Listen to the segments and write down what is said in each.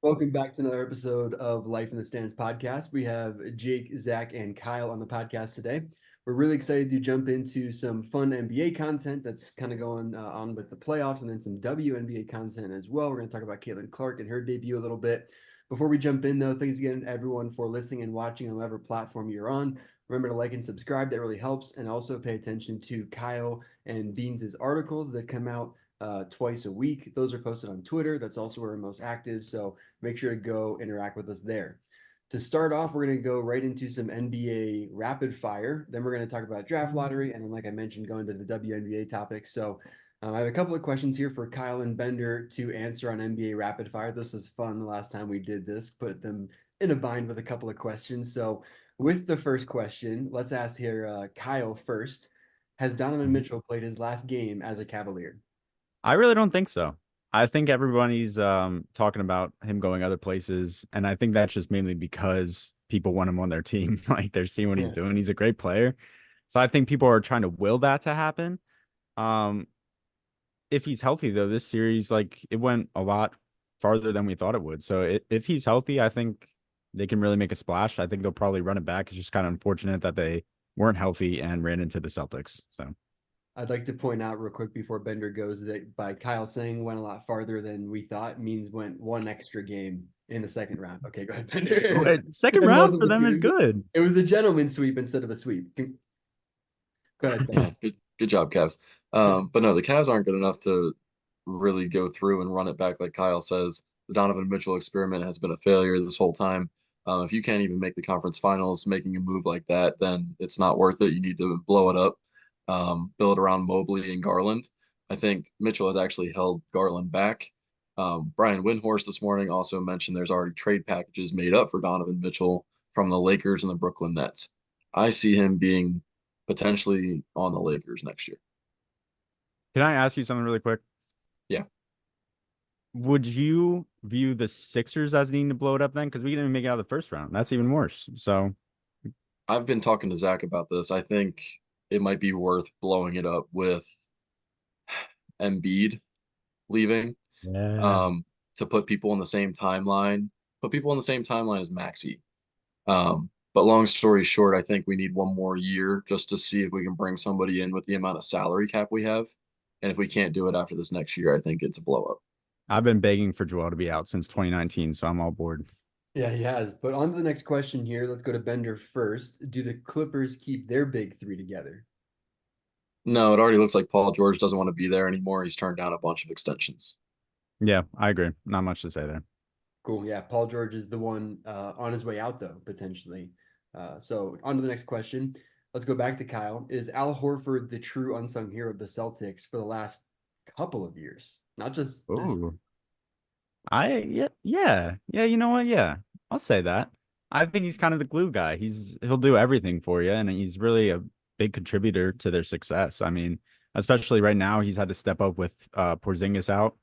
Welcome back to another episode of Life in the Stands podcast. We have Jake, Zach, and Kyle on the podcast today. We're really excited to jump into some fun NBA content that's kind of going on with the playoffs, and then some WNBA content as well. We're going to talk about Caitlin Clark and her debut a little bit. Before we jump in, though, thanks again everyone for listening and watching on whatever platform you're on. Remember to like and subscribe; that really helps. And also pay attention to Kyle and Beans' articles that come out twice a week. Those are posted on Twitter. That's also where we're most active. So make sure to go interact with us there. To start off, we're going to go right into some NBA rapid fire. Then we're going to talk about draft lottery. And then, like I mentioned, go into the WNBA topics. So I have a couple of questions here for Kyle and Bender to answer on NBA rapid fire. This was fun the last time we did this, put them in a bind with a couple of questions. So, with the first question, let's ask here Kyle first. Has Donovan Mitchell played his last game as a Cavalier? I really don't think so. I think everybody's talking about him going other places, and I think that's just mainly because people want him on their team. Like they're seeing what he's Yeah. doing. He's a great player. So I think people are trying to will that to happen. Um, if he's healthy though, this series like it went a lot farther than we thought it would. So if he's healthy, I think they can really make a splash. I think they'll probably run it back. It's just kind of unfortunate that they weren't healthy and ran into the Celtics. So I'd like to point out real quick before Bender goes that by Kyle saying went a lot farther than we thought means went one extra game in the second round. Okay, go ahead, Bender. second It round wasn't for a them sweep. is good. It was a gentleman sweep instead of a sweep. Go ahead, Yeah, Bender. good job, Cavs. But no, the Cavs aren't good enough to really go through and run it back like Kyle says. The Donovan Mitchell experiment has been a failure this whole time. If you can't even make the conference finals, making a move like that, then it's not worth it. You need to blow it up, build around Mobley and Garland. I think Mitchell has actually held Garland back. Brian Windhorst this morning also mentioned there's already trade packages made up for Donovan Mitchell from the Lakers and the Brooklyn Nets. I see him being potentially on the Lakers next year. Can I ask you something really quick? Yeah, Would you view the Sixers as needing to blow it up then? Because we didn't even make it out of the first round. That's even worse. So, I've been talking to Zach about this. I think it might be worth blowing it up with Embiid leaving, yeah. um, to put people on the same timeline, put people on the same timeline as Maxi. But long story short, I think we need one more year just to see if we can bring somebody in with the amount of salary cap we have. And if we can't do it after this next year, I think it's a blow up. I've been begging for Joel to be out since 2019, so I'm all board. Yeah, he has. But on to the next question here. Let's go to Bender first. Do the Clippers keep their big three together? No, it already looks like Paul George doesn't want to be there anymore. He's turned down a bunch of extensions. Yeah, I agree. Not much to say there. Cool. Yeah, Paul George is the one on his way out, though, potentially. So on to the next question. Let's go back to Kyle. Is Al Horford the true unsung hero of the Celtics for the last couple of years? Not just this. Oh, yeah. You know what? Yeah, I'll say that. I think he's kind of the glue guy. He'll do everything for you, and he's really a big contributor to their success. I mean, especially right now, he's had to step up with Porzingis out.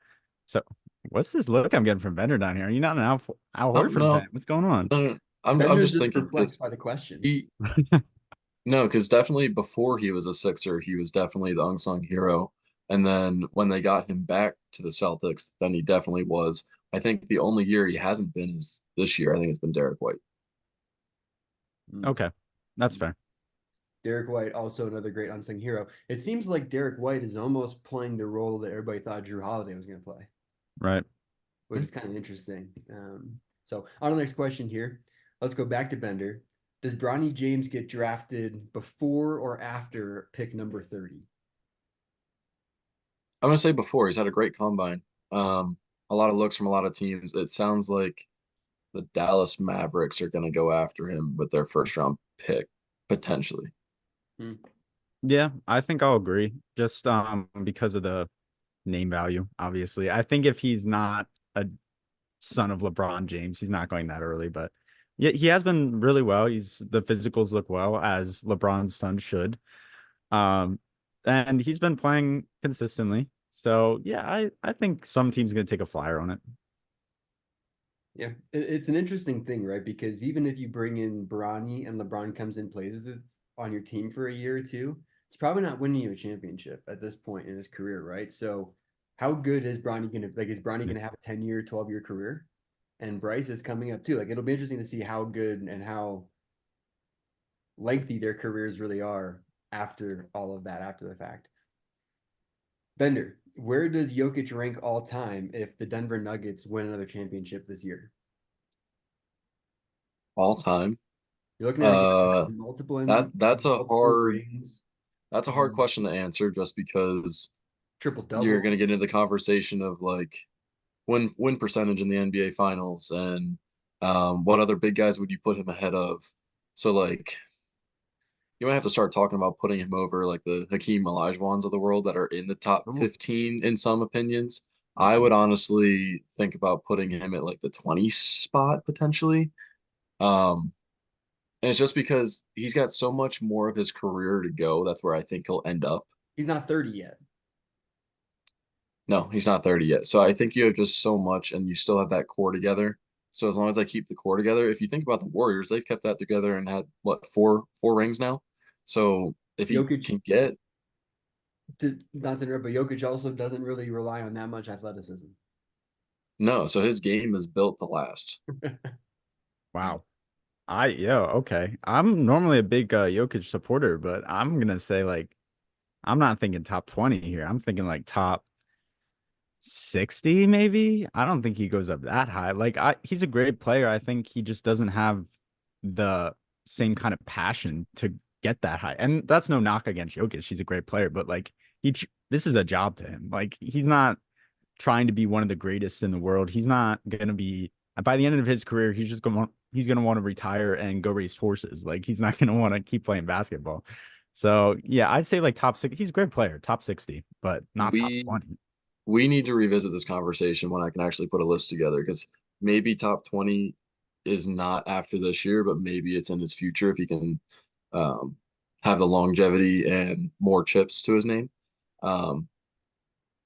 So, what's this look I'm getting from Bender down here? Are you not an Al Oh Horford fan? no, What's going on? no. I'm Bender's just just thinking because perplexed by the question. he no, because definitely before he was a Sixer, he was definitely the unsung hero. And then when they got him back to the Celtics, then he definitely was. I think the only year he hasn't been is this year. I think it's been Derek White. Mm. Okay, that's fair. Derek White, also another great unsung hero. It seems like Derek White is almost playing the role that everybody thought Drew Holiday was going to play, Right. which is kind of interesting. So on to the next question here. Let's go back to Bender. Does Bronny James get drafted before or after pick number 30? I'm gonna say before he's had a great combine. A lot of looks from a lot of teams. It sounds like the Dallas Mavericks are gonna go after him with their first round pick, potentially. Hmm. Yeah, I think I'll agree. Just because of the name value, obviously. I think if he's not a son of LeBron James, he's not going that early, but yeah, he has been really well. He's the physicals look well as LeBron's son should. Um and he's been playing consistently. So yeah, I think some team's gonna take a flyer on it. Yeah, it's an interesting thing, right? Because even if you bring in Bronny and LeBron comes in plays with it on your team for a year or two, it's probably not winning you a championship at this point in his career, right? So, how good is Bronny gonna like? Is Bronny Yeah. gonna have a 10-year, 12-year career? and Bryce is coming up too. Like it'll be interesting to see how good and how lengthy their careers really are after all of that, after the fact. Bender, where does Jokic rank all time if the Denver Nuggets win another championship this year? All time. You're looking at a guy Uh, with multiple that MVPs, that's a multiple hard rings, that's a hard question to answer just because triple you're going to doubles. get into the conversation of like win percentage in the NBA finals and what other big guys would you put him ahead of? So like you might have to start talking about putting him over like the Hakeem Olajuwons of the world that are in the top Oh, 15 in some opinions. I okay. would honestly think about putting him at like the 20 spot potentially. Um, and it's just because he's got so much more of his career to go. That's where I think he'll end up. He's not 30 yet. No, he's not 30 yet. So I think you have just so much and you still have that core together. So as long as I keep the core together, if you think about the Warriors, they've kept that together and had what four rings now. So if he Jokic, can get not to interrupt, but Jokic also doesn't really rely on that much athleticism. no, so his game is built to last. Wow. Okay. I'm normally a big Jokic supporter, but I'm gonna say like I'm not thinking top 20 here. I'm thinking like top 60 maybe. I don't think he goes up that high. He's a great player. I think he just doesn't have the same kind of passion to get that high. And that's no knock against Jokic. He's a great player, but like this is a job to him. Like he's not trying to be one of the greatest in the world. He's not going to be by the end of his career, he's going to want to retire and go race horses. Like he's not going to want to keep playing basketball. So, yeah, I'd say like top 6. He's a great player, top 60, but not top We 20. we need to revisit this conversation when I can actually put a list together because maybe top 20 is not after this year, but maybe it's in his future if he can um, have the longevity and more chips to his name. Um,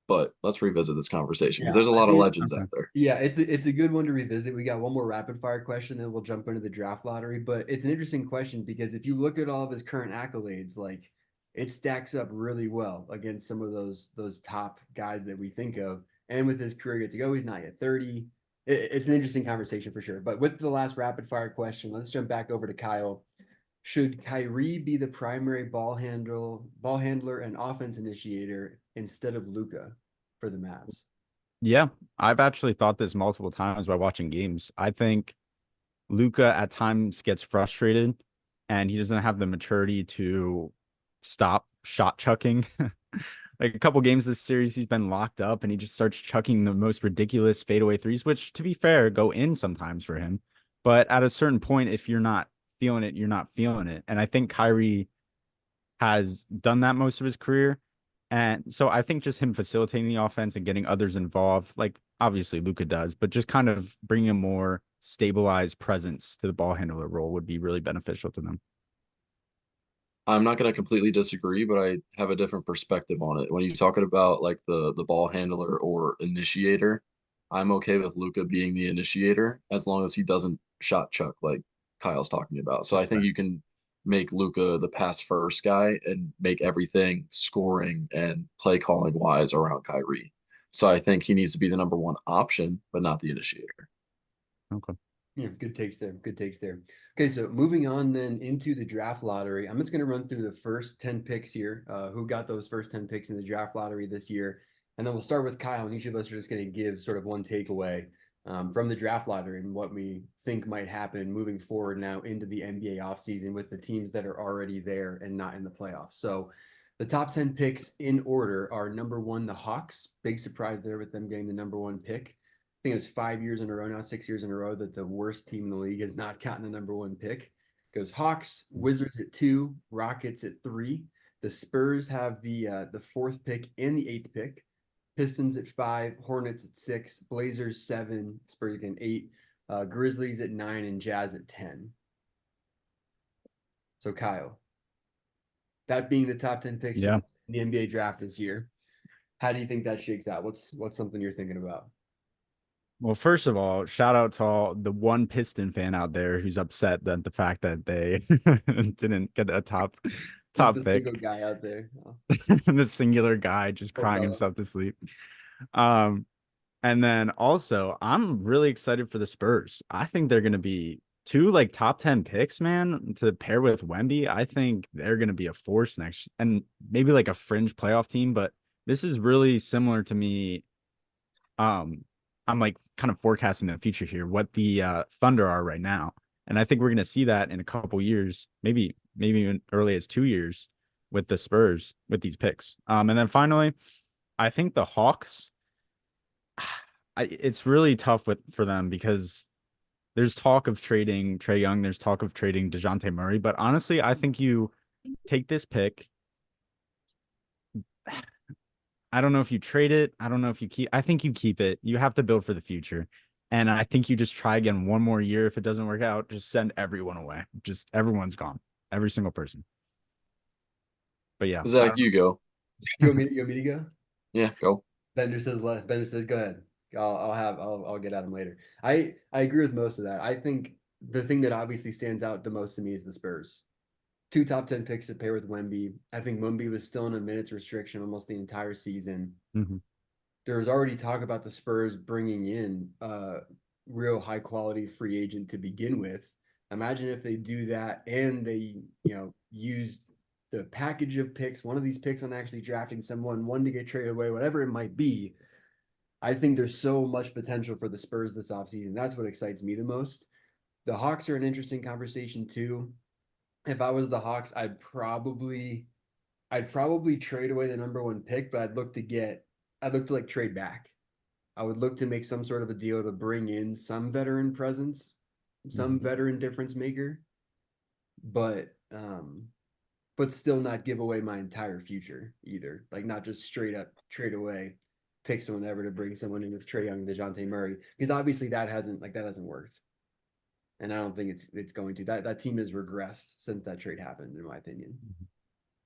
but let's revisit this conversation because Yeah, there's a I lot of think legends Okay. out there. yeah, it's a good one to revisit. We got one more rapid fire question, then we'll jump into the draft lottery. But it's an interesting question because if you look at all of his current accolades, like it stacks up really well against some of those top guys that we think of. And with his career yet to go, he's not yet 30. It's an interesting conversation for sure. But with the last rapid fire question, let's jump back over to Kyle. Should Kyrie be the primary ball handler, and offense initiator instead of Luca for the Mavs? Yeah, I've actually thought this multiple times while watching games. I think Luca at times gets frustrated and he doesn't have the maturity to stop shot chucking. Like a couple games this series, he's been locked up and he just starts chucking the most ridiculous fadeaway threes, which to be fair, go in sometimes for him. But at a certain point, if you're not feeling it, you're not feeling it. And I think Kyrie has done that most of his career. And so I think just him facilitating the offense and getting others involved, like obviously Luca does, but just kind of bringing a more stabilized presence to the ball handler role would be really beneficial to them. I'm not going to completely disagree, but I have a different perspective on it. When you're talking about like the ball handler or initiator, I'm okay with Luca being the initiator as long as he doesn't shot chuck like Kyle's talking about. So I That's think fair. you can make Luca the pass first guy and make everything scoring and play calling wise around Kyrie. So I think he needs to be the number one option, but not the initiator. Okay. Yeah, good takes there. Good takes there. Okay, so moving on then into the draft lottery. I'm just going to run through the first 10 picks here. Who got those first 10 picks in the draft lottery this year? And then we'll start with Kyle, and each of us are just going to give sort of one takeaway from the draft lottery and what we think might happen moving forward now into the NBA offseason with the teams that are already there and not in the playoffs. So the top 10 picks in order are number one, the Hawks. Big surprise there with them getting the number one pick. Think it was 5 years in a row now, 6 years in a row that the worst team in the league has not gotten the number one pick. It goes Hawks, Wizards at 2, Rockets at 3. The Spurs have the fourth pick and the eighth pick. Pistons at 5, Hornets at 6, Blazers 7, Spurs again 8, Grizzlies at 9, and Jazz at 10. So Kyle, that being the top 10 picks in Yeah. the NBA draft this year, how do you think that shakes out? What's something you're thinking about? Well, first of all, shout out to all the one Piston fan out there who's upset that the fact that they didn't get a Just top the single pick. guy out there. Oh, The singular guy just poor crying fellow. himself to sleep. Um, And then also, I'm really excited for the Spurs. I think they're going to be two like top 10 picks, man, to pair with Wemby. I think they're going to be a force next and maybe like a fringe playoff team, but this is really similar to me. I'm like kind of forecasting the future here, what the Thunder are right now. And I think we're going to see that in a couple years, maybe even early as 2 years with the Spurs with these picks. And then finally, I think the Hawks it's really tough for them because there's talk of trading Trey Young, there's talk of trading DeJounte Murray, but honestly, I think you take this pick. I don't know if you trade it. I don't know if you keep. I think you keep it. You have to build for the future, and I think you just try again one more year. If it doesn't work out, just send everyone away. Just everyone's gone, every single person. But yeah, I Zach, don't you go. You want me to go? Yeah, go. Bender says, go ahead. I'll get at him later. I agree with most of that. I think the thing that obviously stands out the most to me is the Spurs. Two top 10 picks to pair with Wemby. I think Wemby was still in a minutes restriction almost the entire season. know. There was already talk about the Spurs bringing in a real high quality free agent to begin with. Imagine if they do that and they, use the package of picks, one of these picks on actually drafting someone, one to get traded away, whatever it might be. I think there's so much potential for the Spurs this offseason. That's what excites me the most. The Hawks are an interesting conversation too. If I was the Hawks, I'd probably trade away the number one pick, but I'd look to like trade back. I would look to make some sort of a deal to bring in some veteran presence, some Mhm. veteran difference maker, but but still not give away my entire future either. Like not just straight up trade away, pick someone ever to bring someone in with Trey Young and DeJounte Murray. Because obviously that hasn't worked. And I don't think it's going to. That team has regressed since that trade happened, in my opinion.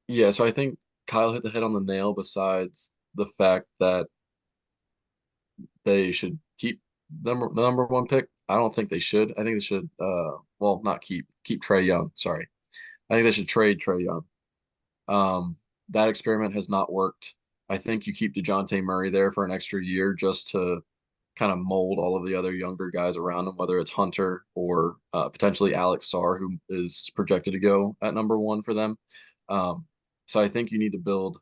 Yeah, so I think Kyle hit the head on the nail besides the fact that they should keep the number one pick. I don't think they should. I think they should well, not keep Trey Young, sorry. I think they should trade Trey Young. That experiment has not worked. I think you keep DeJounte Murray there for an extra year just to kind of mold all of the other younger guys around him, whether it's Hunter or potentially Alex Sarr, who is projected to go at number one for them. Um, so I think you need to build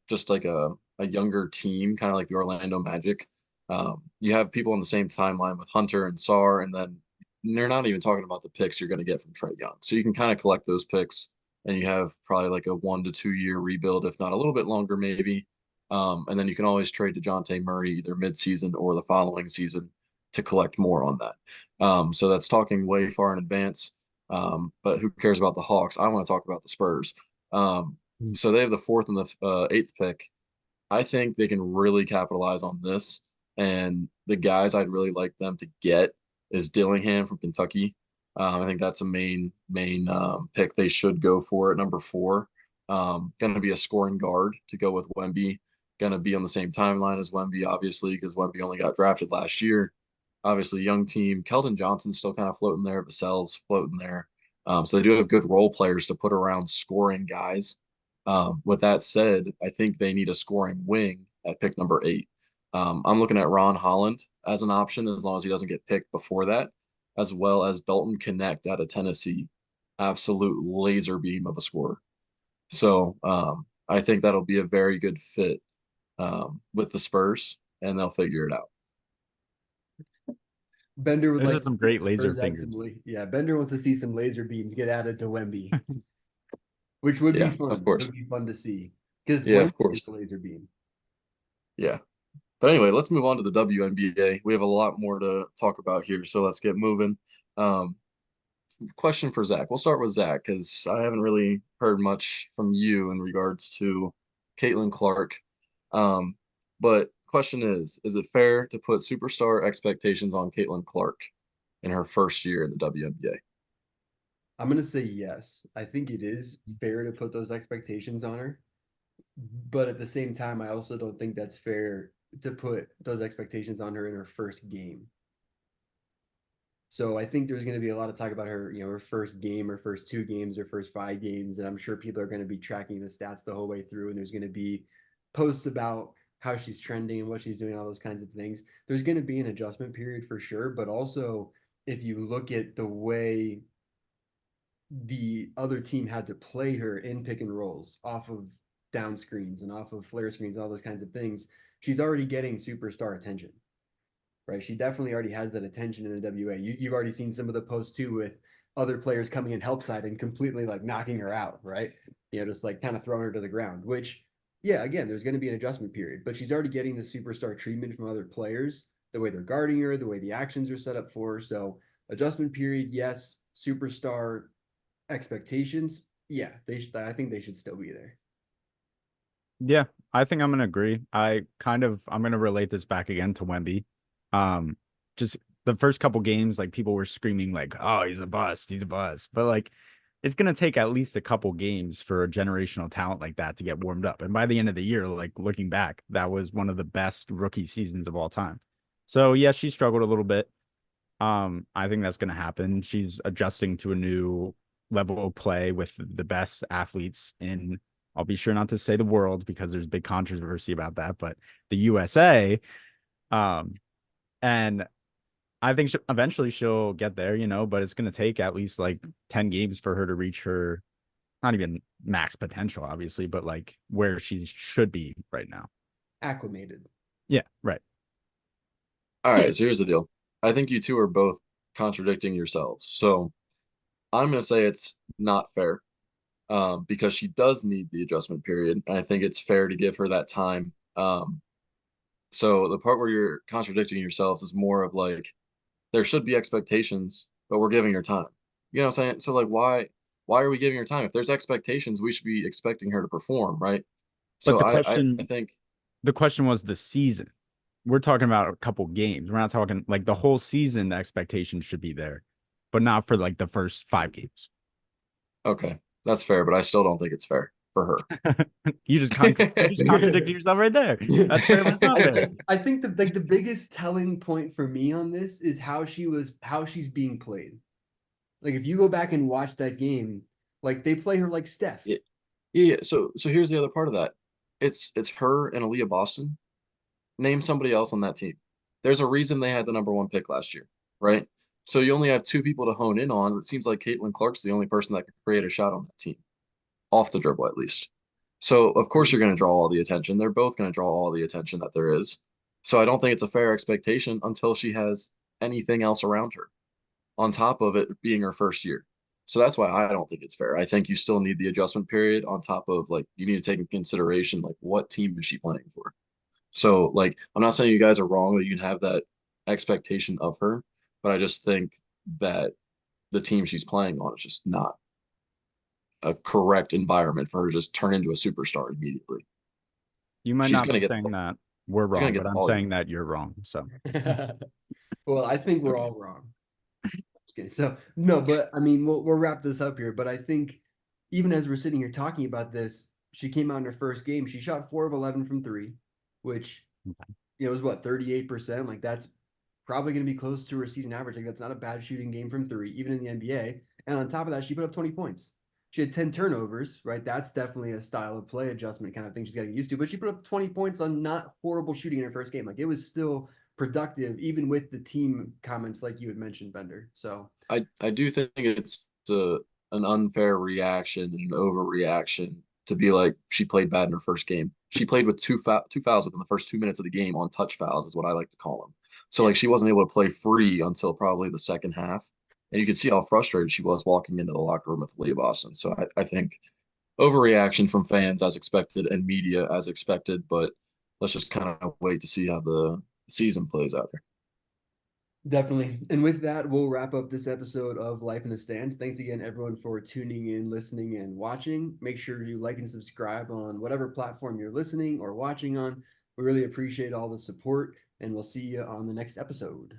just like a younger team, kind of like the Orlando Magic. You have people on the same timeline with Hunter and Sarr, and then they're not even talking about the picks you're going to get from Trey Young. So you can kind of collect those picks, and you have probably like a 1 to 2 year rebuild, if not a little bit longer, maybe. And then you can always trade DeJounte Murray either midseason or the following season to collect more on that. So that's talking way far in advance. But who cares about the Hawks? I want to talk about the Spurs. So they have the fourth and the eighth pick. I think they can really capitalize on this. And the guys I'd really like them to get is Dillingham from Kentucky. I think that's a main pick they should go for at number four. Going to be a scoring guard to go with Wemby. Going to be on the same timeline as Wemby, obviously, because Wemby only got drafted last year. Obviously, young team. Keldon Johnson's still kind of floating there. Vassell's floating there. So they do have good role players to put around scoring guys. With that said, I think they need a scoring wing at pick number eight. I'm looking at Ron Holland as an option as long as he doesn't get picked before that, as well as Dalton Connect out of Tennessee. Absolute laser beam of a scorer. So I think that'll be a very good fit with the Spurs, and they'll figure it out. Bender would Those are like to some see great the laser Spurs add fingers. yeah, Bender wants to see some laser beams get added to Wemby, which would be Yeah, of fun. It course. would be fun to see because Yeah, Wemby of is course. a laser beam. Yeah. But anyway, let's move on to the WNBA. We have a lot more to talk about here, so let's get moving. Um, Question for Zach. We'll start with Zach because I haven't really heard much from you in regards to Caitlin Clark. Um, but question is it fair to put superstar expectations on Caitlin Clark in her first year in the WNBA? I'm gonna say yes. I think it is fair to put those expectations on her, but at the same time, I also don't think that's fair to put those expectations on her in her first game. So I think there's going to be a lot of talk about her, her first game, her first two games, her first 5 games, and I'm sure people are going to be tracking the stats the whole way through. And there's going to be posts about how she's trending and what she's doing, all those kinds of things. There's going to be an adjustment period for sure, but also if you look at the way the other team had to play her in pick and rolls off of down screens and off of flare screens, all those kinds of things, she's already getting superstar attention, right? She definitely already has that attention in the WA. You've already seen some of the posts too with other players coming in help side and completely like knocking her out, right? Just like kind of throwing her to the ground, which, yeah, again, there's going to be an adjustment period, but she's already getting the superstar treatment from other players, the way they're guarding her, the way the actions are set up for her. So, adjustment period, yes. Superstar expectations, yeah, I think they should still be there. Yeah, I think I'm gonna agree. I'm gonna relate this back again to Wemby. Um, just the first couple games, like people were screaming like, "Oh, he's a bust, he's a bust," but like it's gonna take at least a couple games for a generational talent like that to get warmed up. And by the end of the year, like looking back, that was one of the best rookie seasons of all time. So yeah, she struggled a little bit. I think that's gonna happen. She's adjusting to a new level of play with the best athletes in, I'll be sure not to say the world because there's big controversy about that, but the USA. Um, and I think eventually she'll get there, but it's going to take at least like 10 games for her to reach her, not even max potential, obviously, but like where she should be right now. Acclimated. Yeah, right. All right, so here's the deal. I think you two are both contradicting yourselves. So I'm going to say it's not fair because she does need the adjustment period. And I think it's fair to give her that time. So the part where you're contradicting yourselves is more of like there should be expectations, but we're giving her time. You know what I'm saying? So like why are we giving her time? If there's expectations, we should be expecting her to perform, right? But So I think the question was the season. We're talking about a couple games. We're not talking like the whole season. The expectations should be there, but not for like the first 5 games. okay, that's fair, but I still don't think it's fair for her. You just contradicted yourself right there. That's fair, but it's not fair. I think the biggest telling point for me on this is how she's being played. Like if you go back and watch that game, like they play her like Steph. Yeah, yeah. So here's the other part of that. It's her and Aaliyah Boston. Name somebody else on that team. There's a reason they had the number one pick last year, right? So you only have two people to hone in on. It seems like Caitlin Clark's the only person that could create a shot on that team, off the dribble at least. So of course you're going to draw all the attention. They're both going to draw all the attention that there is. So I don't think it's a fair expectation until she has anything else around her, on top of it being her first year. So that's why I don't think it's fair. I think you still need the adjustment period on top of like you need to take in consideration like what team is she playing for. So like I'm not saying you guys are wrong that you can have that expectation of her, but I just think that the team she's playing on is just not a correct environment for her to just turn into a superstar immediatally. You might She's not gonna be get saying that we're she's gonna wrong, get but the I'm volume. saying that you're wrong. So Well, I think we're Okay. all wrong. Okay, so no, but I mean, we'll wrap this up here. But I think even as we're sitting here talking about this, she came out in her first game. She shot 4 of 11 from three, which was what 38%. Like that's probably going to be close to her season average. Like that's not a bad shooting game from three, even in the NBA. And on top of that, she put up 20 points. She had 10 turnovers, right? That's definitely a style of play adjustment kind of thing she's getting used to. But she put up 20 points on not horrible shooting in her first game. Like it was still productive, even with the team comments like you had mentioned, Bender. So I do think it's an unfair reaction and an overreaction to be like she played bad in her first game. She played with two fouls within the first 2 minutes of the game on touch fouls is what I like to call them. So yeah, like she wasn't able to play free until probably the second half. And you can see how frustrated she was walking into the locker room with Leah Boston. So I think overreaction from fans as expected and media as expected, but let's just kind of wait to see how the season plays out here. definitely. And with that, we'll wrap up this episode of Life in the Stands. Thanks again, everyone, for tuning in, listening, and watching. Make sure you like and subscribe on whatever platform you're listening or watching on. We really appreciate all the support, and we'll see you on the next episode.